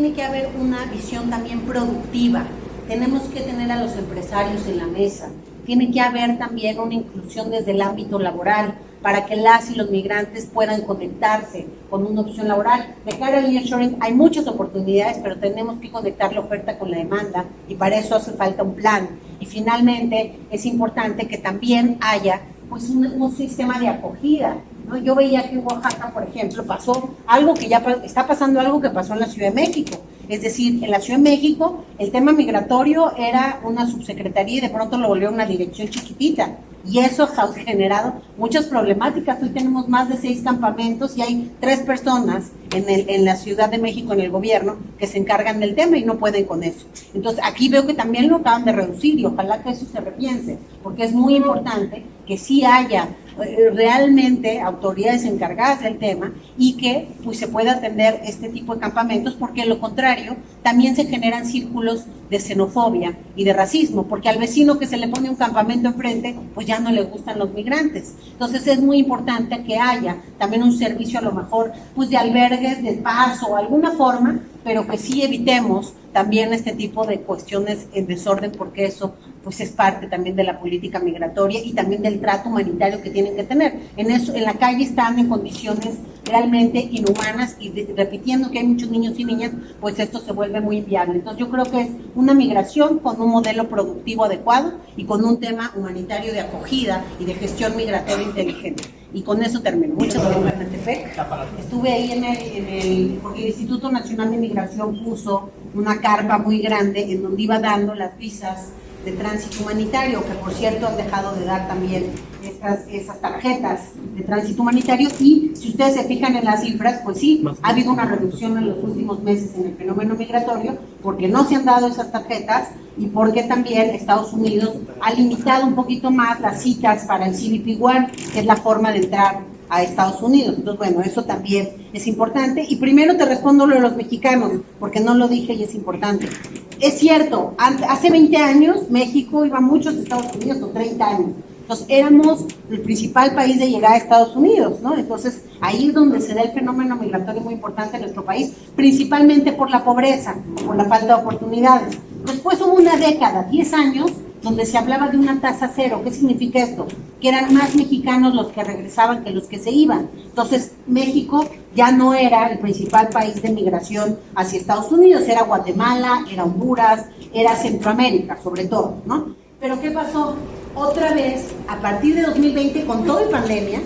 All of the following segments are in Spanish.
Tiene que haber una visión también productiva. Tenemos que tener a los empresarios en la mesa. Tiene que haber también una inclusión desde el ámbito laboral para que las y los migrantes puedan conectarse con una opción laboral. De cara al nearshoring hay muchas oportunidades, pero tenemos que conectar la oferta con la demanda y para eso hace falta un plan. Y finalmente es importante que también haya pues un sistema de acogida, ¿no? Yo veía que en Oaxaca, por ejemplo, pasó algo que ya está pasando, algo que pasó en la Ciudad de México. Es decir, en la Ciudad de México el tema migratorio era una subsecretaría y de pronto lo volvió una dirección chiquitita. Y eso ha generado muchas problemáticas. Hoy tenemos más de 6 campamentos y hay 3 personas en la Ciudad de México, en el gobierno, que se encargan del tema y no pueden con eso. Entonces, aquí veo que también lo acaban de reducir y ojalá que eso se repiense, porque es muy importante que sí haya realmente autoridades encargadas del tema y que pues se pueda atender este tipo de campamentos, porque en lo contrario también se generan círculos de xenofobia y de racismo, porque al vecino que se le pone un campamento enfrente pues ya no le gustan los migrantes. Entonces es muy importante que haya también un servicio a lo mejor pues de albergues, de paso o alguna forma, pero que sí evitemos también este tipo de cuestiones en desorden, porque eso pues es parte también de la política migratoria y también del trato humanitario que tienen que tener. En eso, en la calle están en condiciones realmente inhumanas y repitiendo que hay muchos niños y niñas, pues esto se vuelve muy inviable. Entonces yo creo que es una migración con un modelo productivo adecuado y con un tema humanitario de acogida y de gestión migratoria inteligente. Y con eso termino. Muchas gracias, Metepec. Estuve ahí porque el Instituto Nacional de Migración puso una carpa muy grande en donde iba dando las visas de tránsito humanitario, que por cierto han dejado de dar también esas tarjetas de tránsito humanitario, y si ustedes se fijan en las cifras, pues sí, ha habido una reducción en los últimos meses en el fenómeno migratorio, porque no se han dado esas tarjetas y porque también Estados Unidos ha limitado un poquito más las citas para el CBP-1, que es la forma de entrar a Estados Unidos. Entonces, bueno, eso también es importante. Y primero te respondo lo de los mexicanos, porque no lo dije y es importante. Es cierto, hace 20 años México iba mucho a Estados Unidos, o 30 años. Entonces, éramos el principal país de llegada a Estados Unidos, ¿no? Entonces, ahí es donde se da el fenómeno migratorio muy importante en nuestro país, principalmente por la pobreza, por la falta de oportunidades. Después hubo una década, 10 años, donde se hablaba de una tasa cero. ¿Qué significa esto? Que eran más mexicanos los que regresaban que los que se iban. Entonces, México ya no era el principal país de migración hacia Estados Unidos, era Guatemala, era Honduras, era Centroamérica, sobre todo, ¿no? Pero ¿qué pasó? Otra vez, a partir de 2020, con todo y pandemia,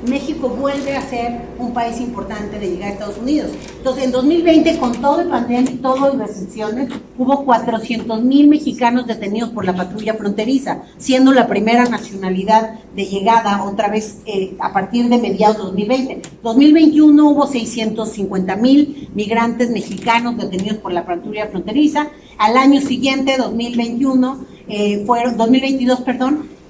México vuelve a ser un país importante de llegar a Estados Unidos. Entonces, en 2020, con todo y pandemia y todo y restricciones, hubo 400,000 mexicanos detenidos por la patrulla fronteriza, siendo la primera nacionalidad de llegada otra vez a partir de mediados de 2020. 2021 hubo 650,000 migrantes mexicanos detenidos por la patrulla fronteriza. Al año siguiente, 2022,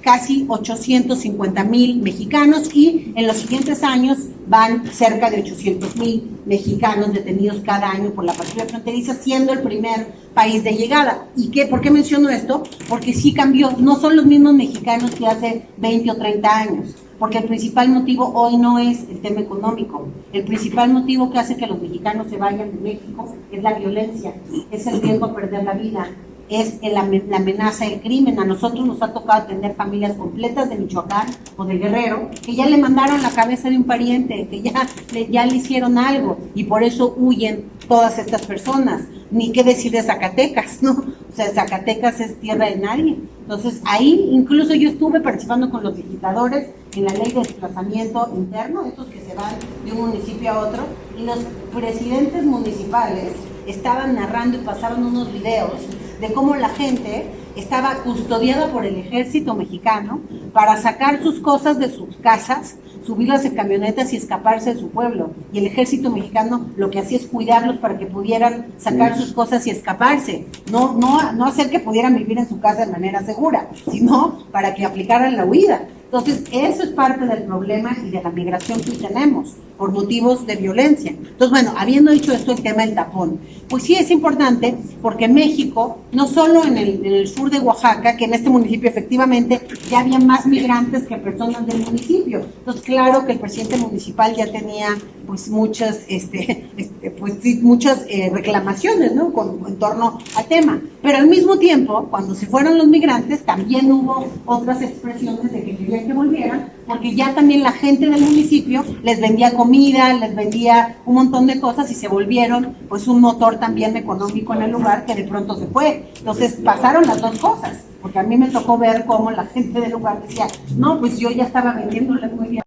casi 850,000 mexicanos, y en los siguientes años van cerca de 800,000 mexicanos detenidos cada año por la patrulla fronteriza, siendo el primer país de llegada. ¿Y por qué menciono esto? Porque sí cambió, no son los mismos mexicanos que hace 20 o 30 años, porque el principal motivo hoy no es el tema económico. El principal motivo que hace que los mexicanos se vayan de México es la violencia, es el riesgo a perder la vida, es la amenaza del crimen. A nosotros nos ha tocado atender familias completas de Michoacán o de Guerrero que ya le mandaron la cabeza de un pariente, que ya le hicieron algo, y por eso huyen todas estas personas. Ni qué decir de Zacatecas, ¿no? O sea, Zacatecas es tierra de nadie. Entonces, ahí incluso yo estuve participando con los legisladores en la ley de desplazamiento interno, estos que se van de un municipio a otro, y los presidentes municipales estaban narrando y pasaban unos videos de cómo la gente estaba custodiada por el ejército mexicano para sacar sus cosas de sus casas, subirlas en camionetas y escaparse de su pueblo. Y el ejército mexicano lo que hacía es cuidarlos para que pudieran sacar sus cosas y escaparse. No hacer que pudieran vivir en su casa de manera segura, sino para que aplicaran la huida. Entonces, eso es parte del problema y de la migración que tenemos. por motivos de violencia. Entonces, bueno, habiendo dicho esto, el tema del tapón, pues sí es importante porque México, no solo en el sur de Oaxaca, que en este municipio efectivamente ya había más migrantes que personas del municipio. Entonces, claro que el presidente municipal ya tenía pues muchas, muchas reclamaciones, ¿no? En torno al tema. Pero al mismo tiempo, cuando se fueron los migrantes, también hubo otras expresiones de que querían que volvieran, porque ya también la gente del municipio les vendía comida, les vendía un montón de cosas y se volvieron pues un motor también económico en el lugar que de pronto se fue. Entonces pasaron las dos cosas, porque a mí me tocó ver cómo la gente del lugar decía, no, pues yo ya estaba vendiéndole muy bien